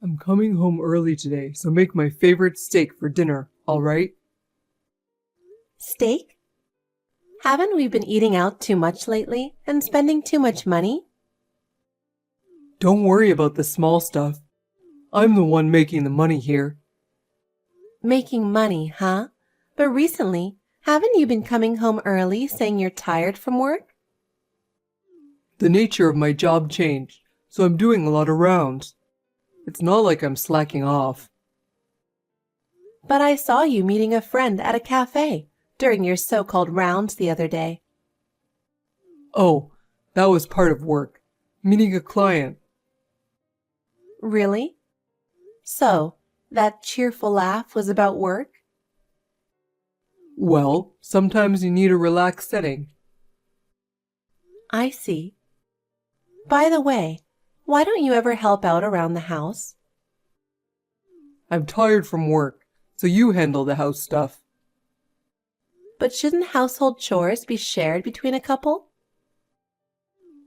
I'm coming home early today, so make my favorite steak for dinner, all right? Steak? Haven't we been eating out too much lately and spending too much money? Don't worry about the small stuff. I'm the one making the money here. Making money, huh? But recently, haven't you been coming home early saying you're tired from work? The nature of my job changed, so I'm doing a lot of rounds. It's not like I'm slacking off. But I saw you meeting a friend at a cafe during your so-called rounds the other day. Oh, that was part of work. Meeting a client. Really? So, that cheerful laugh was about work? Well, sometimes you need a relaxed setting. I see. By the way, why don't you ever help out around the house? I'm tired from work, so you handle the house stuff. But shouldn't household chores be shared between a couple?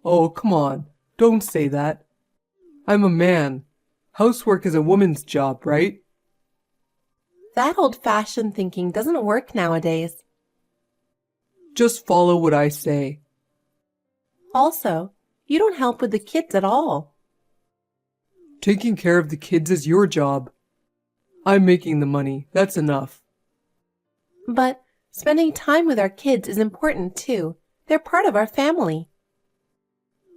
Oh, come on. Don't say that. I'm a man. Housework is a woman's job, right? That old-fashioned thinking doesn't work nowadays. Just follow what I say. Also, you don't help with the kids at all. Taking care of the kids is your job. I'm making the money. That's enough. But spending time with our kids is important too. They're part of our family.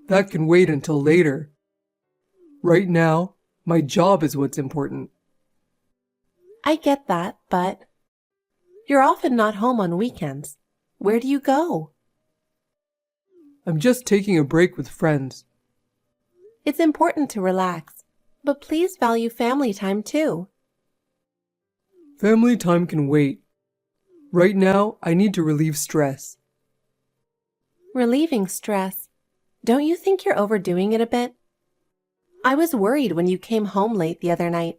That can wait until later. Right now, my job is what's important. I get that, but you're often not home on weekends. Where do you go? I'm just taking a break with friends. It's important to relax, but please value family time too. Family time can wait. Right now, I need to relieve stress. Relieving stress. Don't you think you're overdoing it a bit? I was worried when you came home late the other night.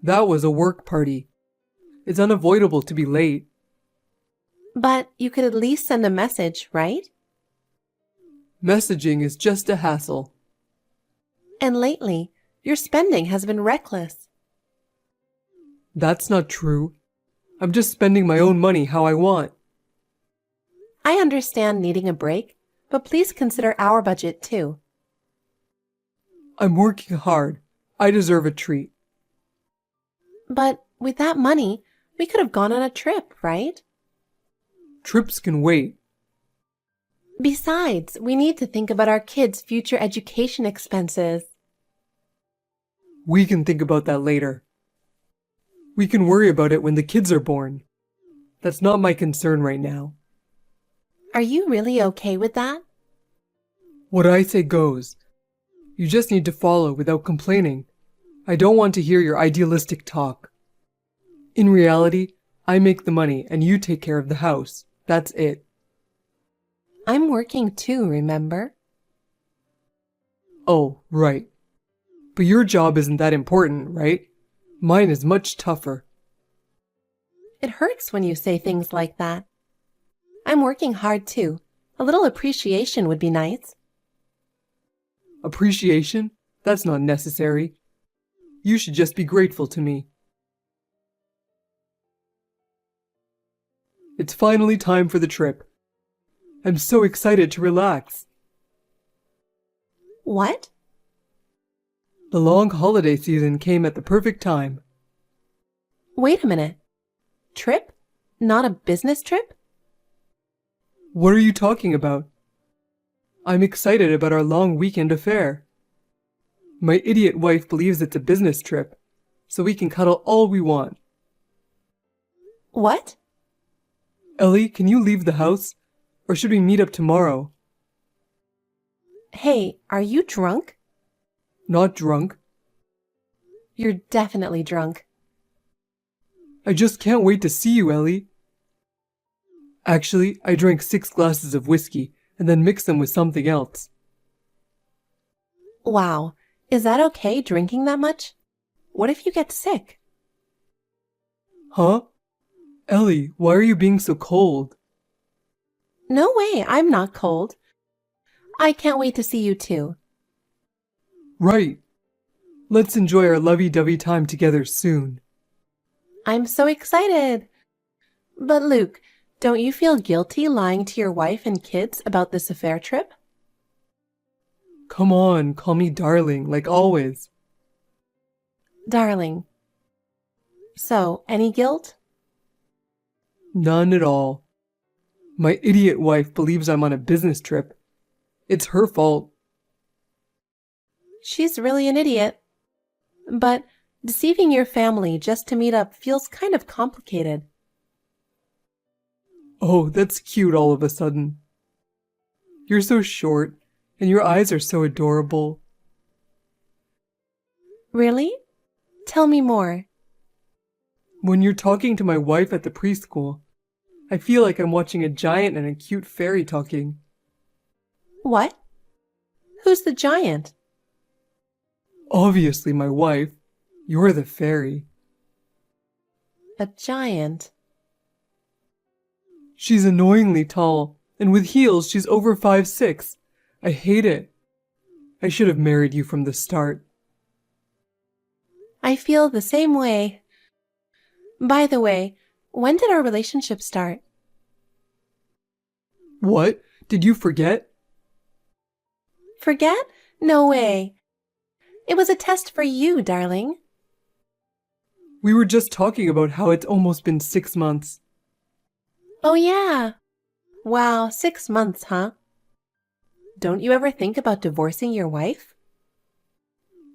That was a work party. It's unavoidable to be late. But you could at least send a message, right? Messaging is just a hassle. And lately, your spending has been reckless. That's not true. I'm just spending my own money how I want. I understand needing a break, but please consider our budget too. I'm working hard. I deserve a treat. But with that money, we could have gone on a trip, right? Trips can wait. Besides, we need to think about our kids' future education expenses. We can think about that later. We can worry about it when the kids are born. That's not my concern right now. Are you really okay with that? What I say goes. You just need to follow without complaining. I don't want to hear your idealistic talk. In reality, I make the money and you take care of the house. That's it. I'm working too, remember? Oh, right. But your job isn't that important, right? Mine is much tougher. It hurts when you say things like that. I'm working hard too. A little appreciation would be nice. Appreciation? That's not necessary. You should just be grateful to me. It's finally time for the trip. I'm so excited to relax. What? The long holiday season came at the perfect time. Wait a minute. Trip? Not a business trip? What are you talking about? I'm excited about our long weekend affair. My idiot wife believes it's a business trip, so we can cuddle all we want. What? Ellie, can you leave the house? Or should we meet up tomorrow? Hey, are you drunk? Not drunk. You're definitely drunk. I just can't wait to see you, Ellie. Actually, I drank 6 glasses of whiskey and then mixed them with something else. Wow, is that okay drinking that much? What if you get sick? Huh? Ellie, why are you being so cold? No way, I'm not cold. I can't wait to see you too. Right. Let's enjoy our lovey-dovey time together soon. I'm so excited. But Luke, don't you feel guilty lying to your wife and kids about this affair trip? Come on, call me darling, like always. Darling. So, any guilt? None at all. My idiot wife believes I'm on a business trip. It's her fault. She's really an idiot. But deceiving your family just to meet up feels kind of complicated. Oh, that's cute all of a sudden. You're so short, and your eyes are so adorable. Really? Tell me more. When you're talking to my wife at the preschool, I feel like I'm watching a giant and a cute fairy talking. What? Who's the giant? Obviously my wife. You're the fairy. A giant. She's annoyingly tall, and with heels she's over 5'6". I hate it. I should have married you from the start. I feel the same way. By the way, when did our relationship start? What? Did you forget? Forget? No way. It was a test for you, darling. We were just talking about how it's almost been 6 months. Oh, yeah. Wow, 6 months, huh? Don't you ever think about divorcing your wife?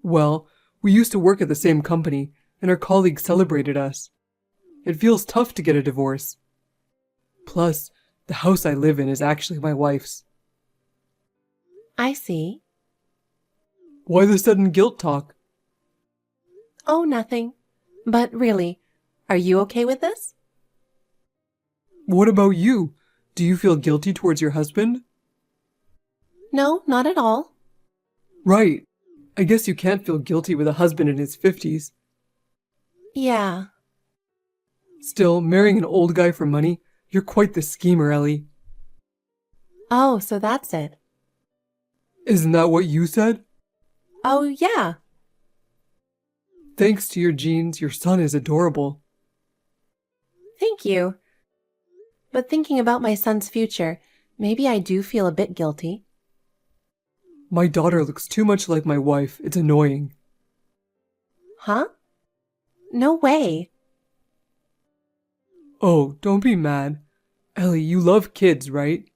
Well, we used to work at the same company, and our colleagues celebrated us. It feels tough to get a divorce. Plus, the house I live in is actually my wife's. I see. Why the sudden guilt talk? Oh, nothing. But really, are you okay with this? What about you? Do you feel guilty towards your husband? No, not at all. Right. I guess you can't feel guilty with a husband in his 50s. Yeah. Still, marrying an old guy for money, you're quite the schemer, Ellie. Oh, so that's it. Isn't that what you said? Oh, yeah. Thanks to your genes, your son is adorable. Thank you. But thinking about my son's future, maybe I do feel a bit guilty. My daughter looks too much like my wife. It's annoying. Huh? No way. Oh, don't be mad. Ellie, you love kids, right?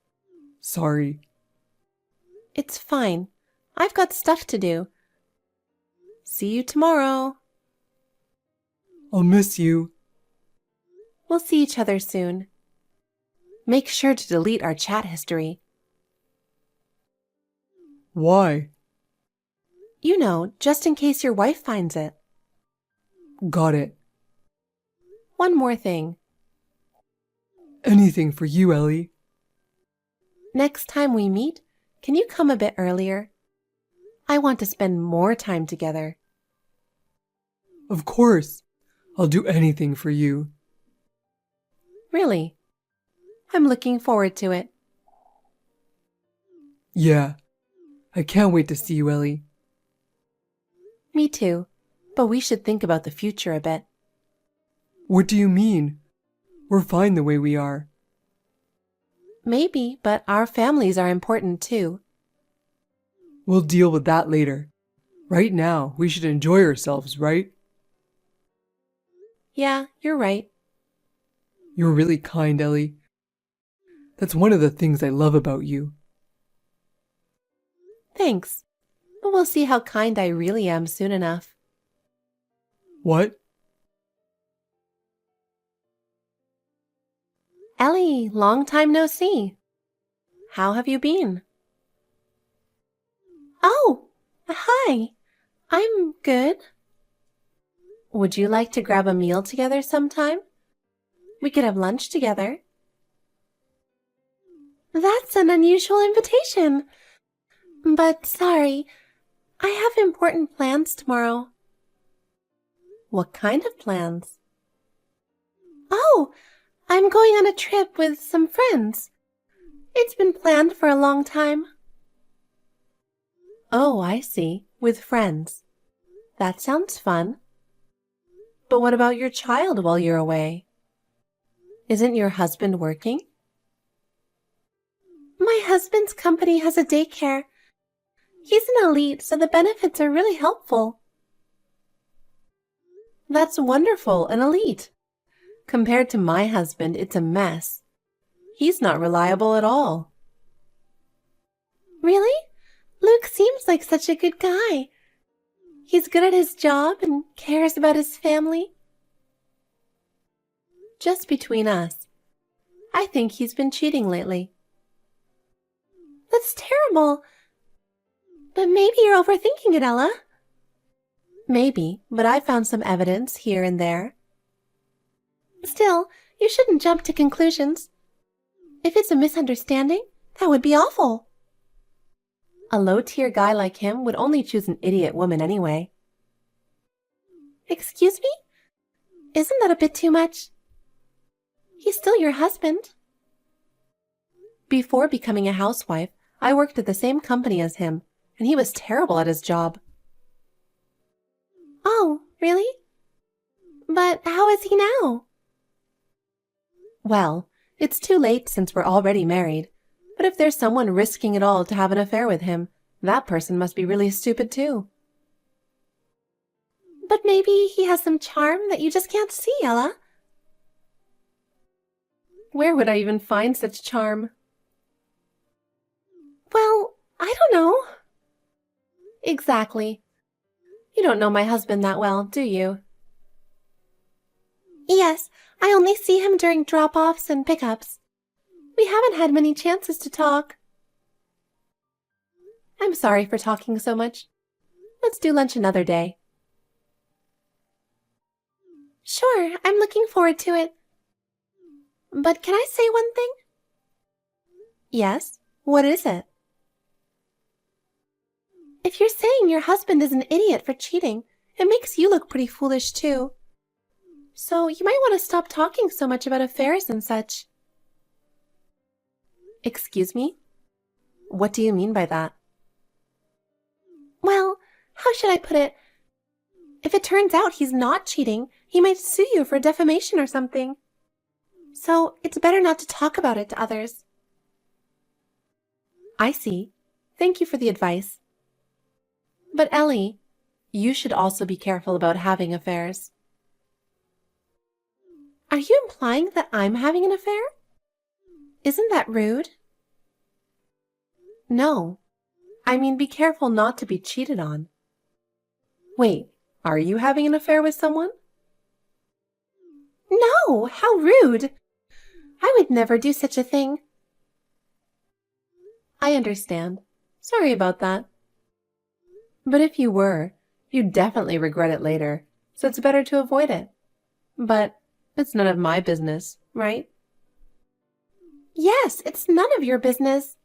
Sorry. It's fine. I've got stuff to do. See you tomorrow. I'll miss you. We'll see each other soon. Make sure to delete our chat history. Why? You know, just in case your wife finds it. Got it. One more thing. Anything for you, Ellie. Next time we meet, can you come a bit earlier? I want to spend more time together. Of course. I'll do anything for you. Really? I'm looking forward to it. Yeah. I can't wait to see you, Ellie. Me too, but we should think about the future a bit. What do you mean? We're fine the way we are. Maybe, but our families are important too. We'll deal with that later. Right now, we should enjoy ourselves, right? Yeah, you're right. You're really kind, Ellie. That's one of the things I love about you. Thanks. We'll see how kind I really am soon enough. What? Ellie, long time no see. How have you been? Oh, hi. I'm good. Would you like to grab a meal together sometime? We could have lunch together. That's an unusual invitation. But sorry, I have important plans tomorrow. What kind of plans? Oh, I'm going on a trip with some friends. It's been planned for a long time. Oh, I see. With friends. That sounds fun. But what about your child while you're away? Isn't your husband working? My husband's company has a daycare. He's an elite, so the benefits are really helpful. That's wonderful, an elite. Compared to my husband, it's a mess. He's not reliable at all. Really? Luke seems like such a good guy. He's good at his job and cares about his family. Just between us, I think he's been cheating lately. That's terrible. But maybe you're overthinking it, Ella. Maybe, but I found some evidence here and there. Still, you shouldn't jump to conclusions. If it's a misunderstanding, that would be awful. A low-tier guy like him would only choose an idiot woman anyway. Excuse me? Isn't that a bit too much? He's still your husband. Before becoming a housewife, I worked at the same company as him, and he was terrible at his job. Oh, really? But how is he now? Well, it's too late since we're already married, but if there's someone risking it all to have an affair with him, that person must be really stupid too. But maybe he has some charm that you just can't see, Ella. Where would I even find such charm? Well, I don't know. Exactly. You don't know my husband that well, do you? Yes, I only see him during drop-offs and pickups. We haven't had many chances to talk. I'm sorry for talking so much. Let's do lunch another day. Sure, I'm looking forward to it. But can I say one thing? Yes, what is it? If you're saying your husband is an idiot for cheating, it makes you look pretty foolish too. So you might want to stop talking so much about affairs and such. Excuse me? What do you mean by that? Well, how should I put it? If it turns out he's not cheating, he might sue you for defamation or something. So it's better not to talk about it to others. I see. Thank you for the advice. But Ellie, you should also be careful about having affairs. Are you implying that I'm having an affair? Isn't that rude? No. I mean, be careful not to be cheated on. Wait, are you having an affair with someone? No, how rude! I would never do such a thing. I understand. Sorry about that. But if you were, you'd definitely regret it later, so it's better to avoid it. But it's none of my business, right? Yes, it's none of your business.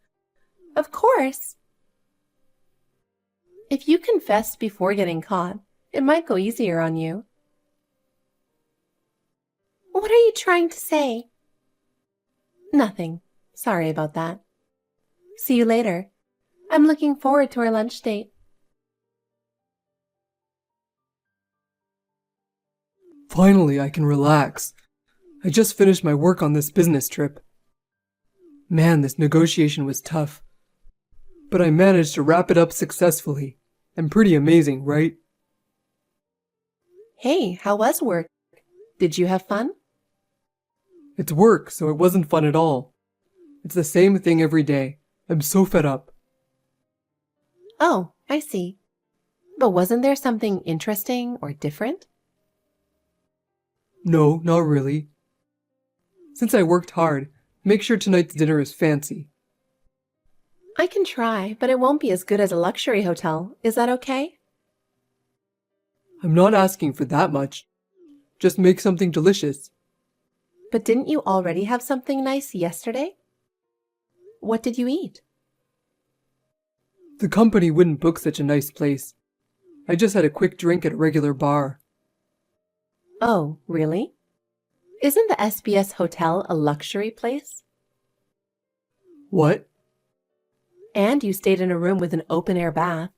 Of course. If you confess before getting caught, it might go easier on you. What are you trying to say? Nothing. Sorry about that. See you later. I'm looking forward to our lunch date. Finally, I can relax. I just finished my work on this business trip. Man, this negotiation was tough. But I managed to wrap it up successfully. And pretty amazing, right? Hey, how was work? Did you have fun? It's work, so it wasn't fun at all. It's the same thing every day. I'm so fed up. Oh, I see. But wasn't there something interesting or different? No, not really. Since I worked hard, make sure tonight's dinner is fancy. I can try, but it won't be as good as a luxury hotel. Is that okay? I'm not asking for that much. Just make something delicious. But didn't you already have something nice yesterday? What did you eat? The company wouldn't book such a nice place. I just had a quick drink at a regular bar. Oh, really? Isn't the SBS Hotel a luxury place? What? And you stayed in a room with an open-air bath.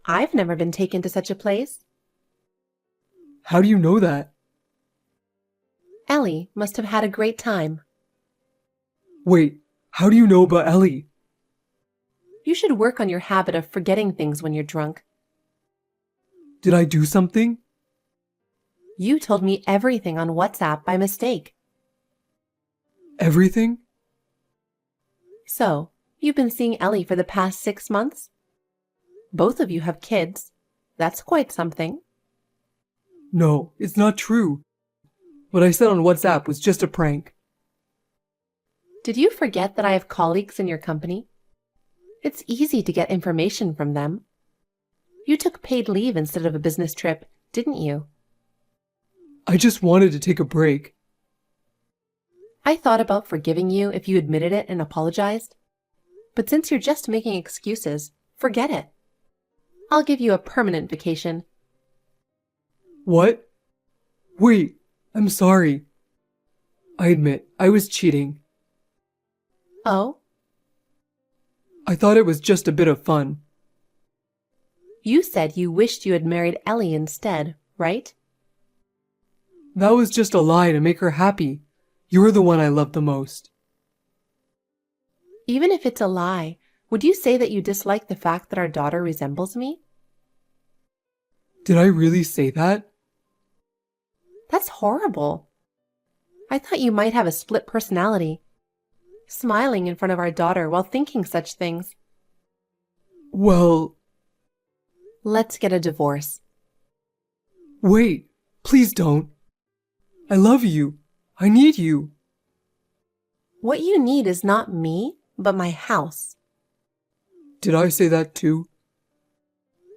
I've never been taken to such a place. How do you know that? Ellie must have had a great time. Wait, how do you know about Ellie? You should work on your habit of forgetting things when you're drunk. Did I do something? You told me everything on WhatsApp by mistake. Everything? So, you've been seeing Ellie for the past 6 months? Both of you have kids. That's quite something. No, it's not true. What I said on WhatsApp was just a prank. Did you forget that I have colleagues in your company? It's easy to get information from them. You took paid leave instead of a business trip, didn't you? I just wanted to take a break. I thought about forgiving you if you admitted it and apologized. But since you're just making excuses, forget it. I'll give you a permanent vacation. What? Wait, I'm sorry. I admit, I was cheating. Oh? I thought it was just a bit of fun. You said you wished you had married Ellie instead, right? That was just a lie to make her happy. You're the one I love the most. Even if it's a lie, would you say that you dislike the fact that our daughter resembles me? Did I really say that? That's horrible. I thought you might have a split personality, smiling in front of our daughter while thinking such things. Well, Let's get a divorce. wait, please don't. I love you. I need you. What you need is not me, but my house. Did I say that too?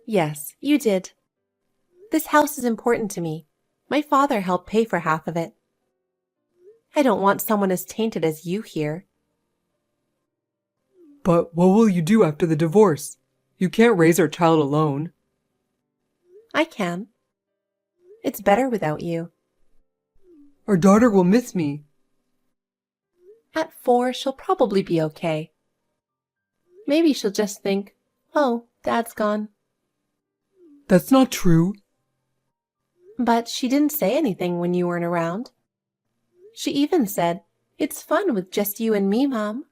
Yes, you did. This house is important to me. My father helped pay for half of it. I don't want someone as tainted as you here. But what will you do after the divorce? You can't raise our child alone. I can. It's better without you. Our daughter will miss me. At 4, she'll probably be okay. Maybe she'll just think, oh, Dad's gone. That's not true. But she didn't say anything when you weren't around. She even said, it's fun with just you and me, Mom.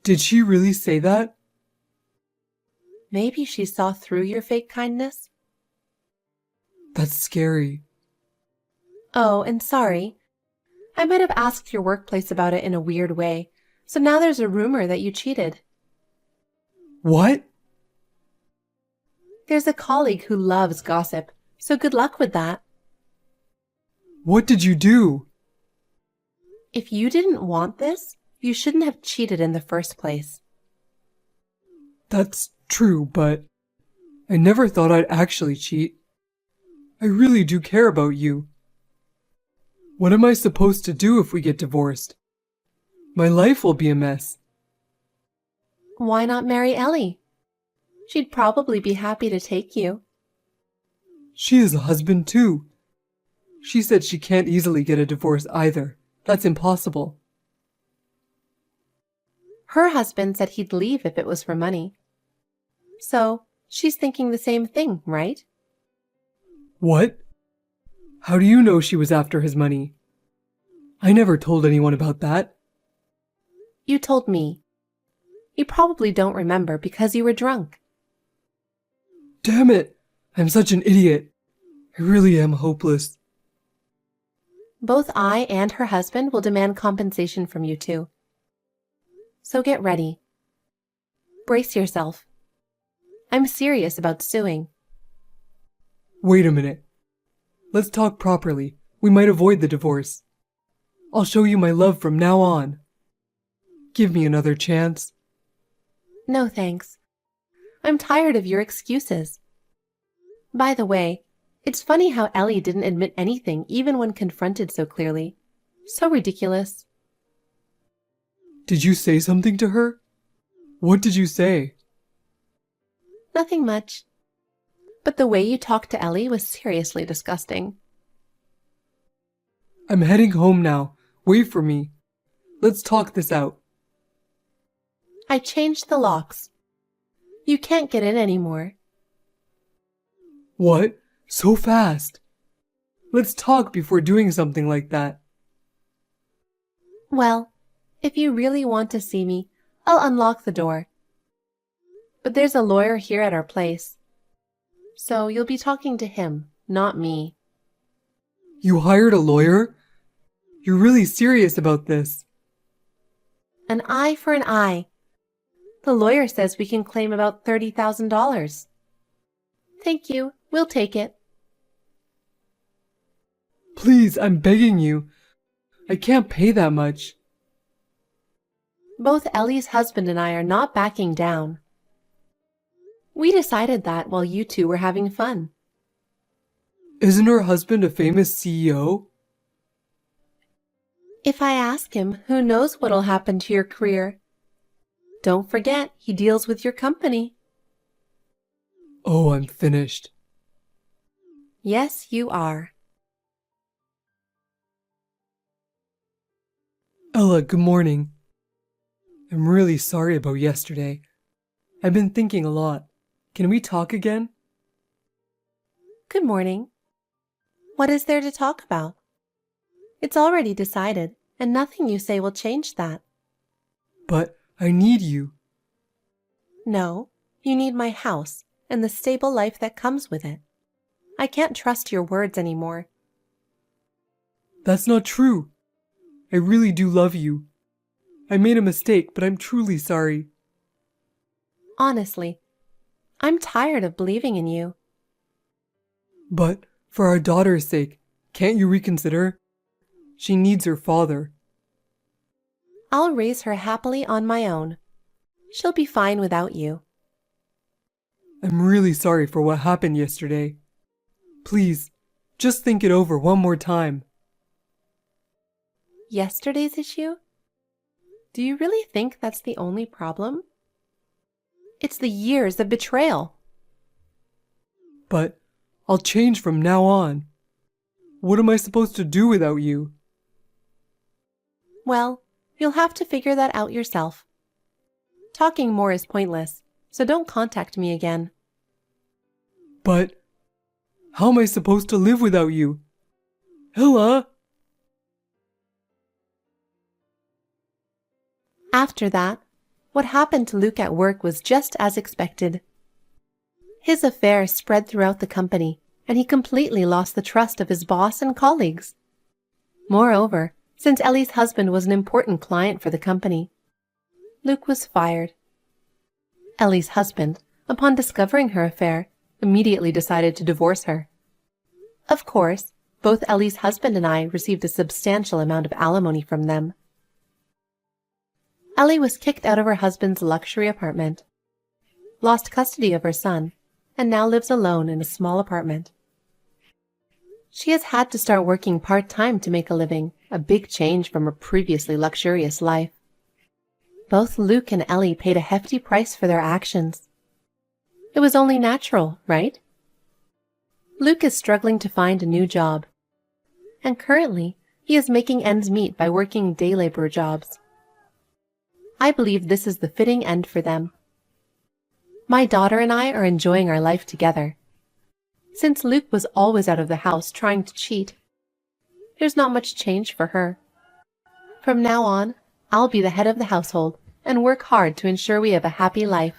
Did she really say that? Maybe she saw through your fake kindness. That's scary. Oh, and sorry. I might have asked your workplace about it in a weird way, so now there's a rumor that you cheated. What? There's a colleague who loves gossip, so good luck with that. What did you do? If you didn't want this, you shouldn't have cheated in the first place. That's true, but I never thought I'd actually cheat. I really do care about you. What am I supposed to do if we get divorced? My life will be a mess. Why not marry Ellie? She'd probably be happy to take you. She has a husband too. She said she can't easily get a divorce either. That's impossible. Her husband said he'd leave if it was for money. So, she's thinking the same thing, right? What? How do you know she was after his money? I never told anyone about that. You told me. You probably don't remember because you were drunk. Damn it! I'm such an idiot. I really am hopeless. Both I and her husband will demand compensation from you two. So get ready. Brace yourself. I'm serious about suing. Wait a minute. Let's talk properly. We might avoid the divorce. I'll show you my love from now on. Give me another chance. No thanks. I'm tired of your excuses. By the way, it's funny how Ellie didn't admit anything even when confronted so clearly. So ridiculous. Did you say something to her? What did you say? Nothing much. But the way you talked to Ellie was seriously disgusting. I'm heading home now. Wait for me. Let's talk this out. I changed the locks. You can't get in anymore. What? So fast? Let's talk before doing something like that. Well, if you really want to see me, I'll unlock the door. But there's a lawyer here at our place, so you'll be talking to him, not me. You hired a lawyer? You're really serious about this. An eye for an eye. The lawyer says we can claim about $30,000. Thank you. We'll take it. Please, I'm begging you. I can't pay that much. Both Ellie's husband and I are not backing down. We decided that while you two were having fun. Isn't her husband a famous CEO? If I ask him, who knows what'll happen to your career? Don't forget, he deals with your company. Oh, I'm finished. Yes, you are. Ella, good morning. I'm really sorry about yesterday. I've been thinking a lot. Can we talk again? Good morning. What is there to talk about? It's already decided, and nothing you say will change that. But I need you. No, you need my house and the stable life that comes with it. I can't trust your words anymore. That's not true. I really do love you. I made a mistake, but I'm truly sorry. Honestly, I'm tired of believing in you. But for our daughter's sake, can't you reconsider? She needs her father. I'll raise her happily on my own. She'll be fine without you. I'm really sorry for what happened yesterday. Please, just think it over one more time. Yesterday's issue? Do you really think that's the only problem? It's the years of betrayal. But I'll change from now on. What am I supposed to do without you? Well, you'll have to figure that out yourself. Talking more is pointless, so don't contact me again. But how am I supposed to live without you? Ella! After that, what happened to Luke at work was just as expected. His affair spread throughout the company, and he completely lost the trust of his boss and colleagues. Moreover, since Ellie's husband was an important client for the company, Luke was fired. Ellie's husband, upon discovering her affair, immediately decided to divorce her. Of course, both Ellie's husband and I received a substantial amount of alimony from them. Ellie was kicked out of her husband's luxury apartment, lost custody of her son, and now lives alone in a small apartment. She has had to start working part-time to make a living, a big change from her previously luxurious life. Both Luke and Ellie paid a hefty price for their actions. It was only natural, right? Luke is struggling to find a new job, and currently he is making ends meet by working day labor jobs. I believe this is the fitting end for them. My daughter and I are enjoying our life together. Since Luke was always out of the house trying to cheat, there's not much change for her. From now on, I'll be the head of the household and work hard to ensure we have a happy life.